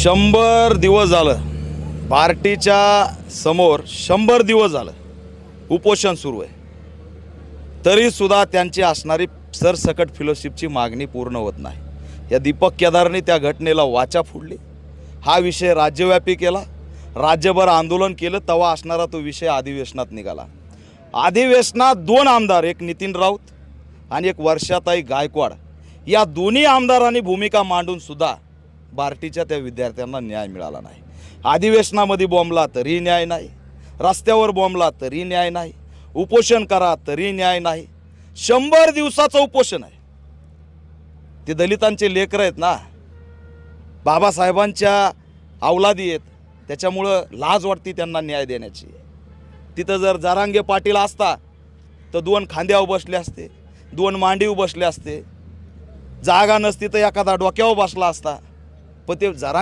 100 दिवस झालं पार्टीच्या समोर 100 दिवस झालं उपोषण सुरू आहे, तरीसुद्धा त्यांची असणारी सरसकट फेलोशिपची मागणी पूर्ण होत नाही। या दीपक केदारने त्या घटनेला वाचा फोडली, हा विषय राज्यव्यापी केला, राज्यभर आंदोलन केलं, तेव्हा असणारा तो विषय अधिवेशनात निघाला। अधिवेशनात 2 आमदार, एक नितीन राऊत आणि एक वर्षाताई गायकवाड, या दोन्ही आमदारांनी भूमिका मांडून सुद्धा बार्टीच्या त्या विद्यार्थ्यांना न्याय मिळाला नाही। अधिवेशनामध्ये बोंबला तरी न्याय नाही, रस्त्यावर बोंबला तरी न्याय नाही, उपोषण करा तरी न्याय नाही। 100 दिवसाचं उपोषण आहे। ते दलितांचे लेकर आहेत ना, बाबासाहेबांच्या अवलादी आहेत, त्याच्यामुळं लाज वाटते त्यांना न्याय देण्याची। तिथं जर जरांगे पाटील असता तर 2 खांद्यावर बसले असते, 2 मांडीवर बसले असते, जागा नसती तर एखादा डोक्यावर बसला असता, पण ते